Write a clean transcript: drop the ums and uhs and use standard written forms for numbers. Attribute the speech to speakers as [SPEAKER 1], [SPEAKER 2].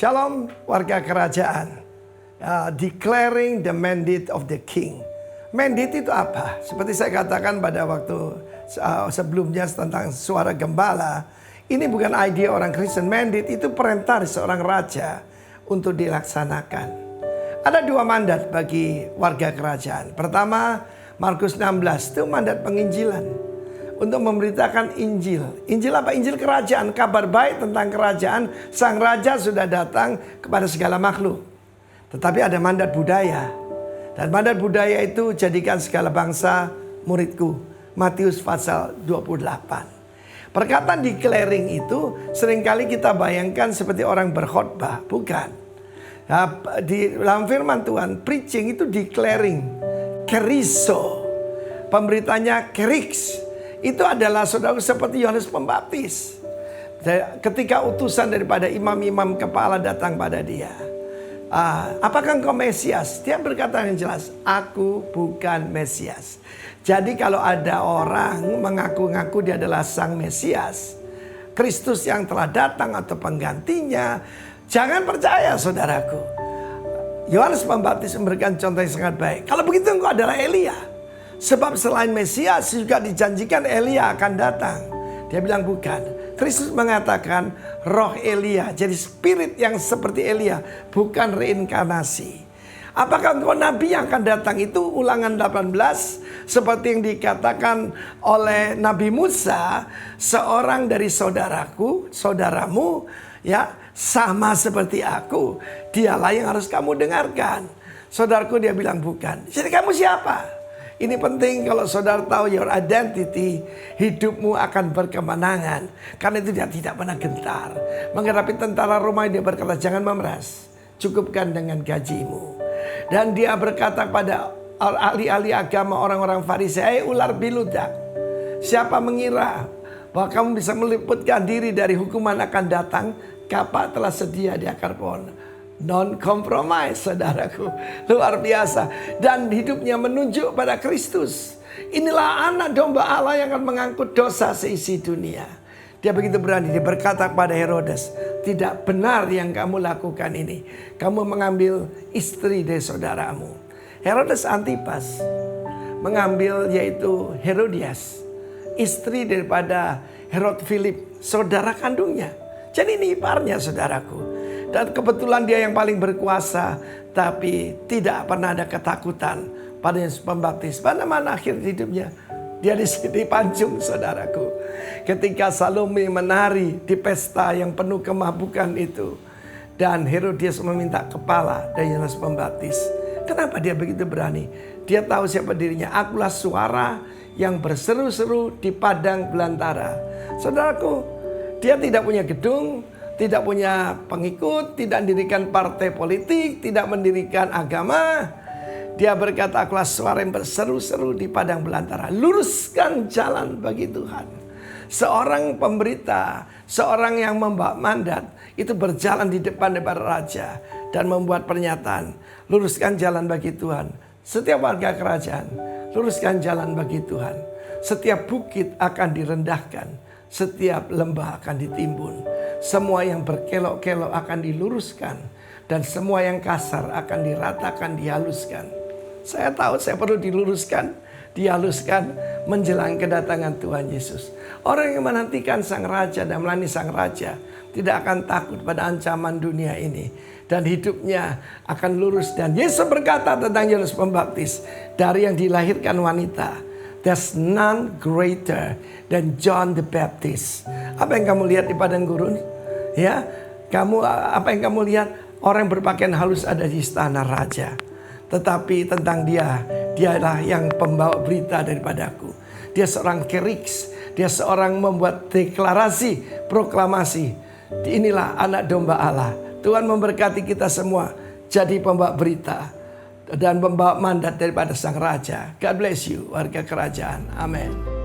[SPEAKER 1] Shalom warga kerajaan. Declaring the mandate of the king. Mandate itu apa? Seperti saya katakan pada waktu sebelumnya tentang suara gembala. Ini bukan ide orang Kristen. Mandate itu perintah seorang raja untuk dilaksanakan. Ada dua mandat bagi warga kerajaan. Pertama, Markus 16 itu mandat penginjilan. Untuk memberitakan Injil. Injil apa? Injil kerajaan. Kabar baik tentang kerajaan. Sang raja sudah datang kepada segala makhluk. Tetapi ada mandat budaya. Dan mandat budaya itu jadikan segala bangsa muridku. Matius pasal 28. Perkataan declaring itu seringkali kita bayangkan seperti orang berkhotbah. Bukan. Di dalam firman Tuhan, preaching itu declaring. Keriso. Pemberitanya kerix. Itu adalah saudara seperti Yohanes Pembaptis. Ketika utusan daripada imam-imam kepala datang pada dia. Apakah engkau Mesias? Dia berkata yang jelas, aku bukan Mesias. Jadi kalau ada orang mengaku-ngaku dia adalah sang Mesias, Kristus yang telah datang atau penggantinya, jangan percaya saudaraku. Yohanes Pembaptis memberikan contoh yang sangat baik. Kalau begitu engkau adalah Elia. Sebab selain Mesias juga dijanjikan Elia akan datang. Dia bilang bukan. Kristus mengatakan roh Elia. Jadi spirit yang seperti Elia. Bukan reinkarnasi. Apakah engkau nabi yang akan datang? Itu Ulangan 18. Seperti yang dikatakan oleh Nabi Musa. Seorang dari saudaraku, saudaramu. Ya, sama seperti aku. Dialah yang harus kamu dengarkan. Saudaraku dia bilang bukan. Jadi kamu siapa? Ini penting kalau saudara tahu your identity, hidupmu akan berkemenangan. Karena itu dia tidak pernah gentar. Menghadapi tentara Romawi dia berkata, jangan memeras, cukupkan dengan gajimu. Dan dia berkata pada ahli-ahli agama orang-orang Farisi, ular biludak, siapa mengira bahwa kamu bisa meliputkan diri dari hukuman akan datang? Kapak telah sedia di akar pohon. Non-compromise saudaraku. Luar biasa. Dan hidupnya menunjuk pada Kristus. Inilah anak domba Allah yang akan mengangkut dosa seisi dunia. Dia begitu berani. Dia berkata kepada Herodes, tidak benar yang kamu lakukan ini. Kamu mengambil istri dari saudaramu. Herodes Antipas mengambil yaitu Herodias, istri daripada Herod Philip, saudara kandungnya. Jadi ini iparnya saudaraku. Dan kebetulan dia yang paling berkuasa. Tapi tidak pernah ada ketakutan pada Yohanes Pembaptis. Pada mana akhir hidupnya? Dia dipancung saudaraku. Ketika Salome menari di pesta yang penuh kemabukan itu. Dan Herodias meminta kepala dari Yohanes Pembaptis. Kenapa dia begitu berani? Dia tahu siapa dirinya. Akulah suara yang berseru-seru di padang belantara. Saudaraku, dia tidak punya gedung. Tidak punya pengikut, tidak mendirikan partai politik, tidak mendirikan agama. Dia berkata, akulah suara yang berseru-seru di padang belantara. Luruskan jalan bagi Tuhan. Seorang pemberita, seorang yang membawa mandat, itu berjalan di depan daripada raja. Dan membuat pernyataan, luruskan jalan bagi Tuhan. Setiap warga kerajaan, luruskan jalan bagi Tuhan. Setiap bukit akan direndahkan. Setiap lembah akan ditimbun. Semua yang berkelok-kelok akan diluruskan. Dan semua yang kasar akan diratakan, dihaluskan. Saya tahu saya perlu diluruskan, dihaluskan menjelang kedatangan Tuhan Yesus. Orang yang menantikan sang raja dan melayani sang raja tidak akan takut pada ancaman dunia ini. Dan hidupnya akan lurus. Dan Yesus berkata tentang Yohanes Pembaptis, dari yang dilahirkan wanita, there's none greater than John the Baptist. Apa yang kamu lihat di padang gurun? Ya, apa yang kamu lihat? Orang yang berpakaian halus ada di istana raja. Tetapi tentang dialah yang pembawa berita daripadaku. Dia seorang keriks. Dia seorang membuat deklarasi, proklamasi. Inilah anak domba Allah. Tuhan memberkati kita semua jadi pembawa berita dan membawa mandat daripada sang raja. God bless you, warga kerajaan. Amin.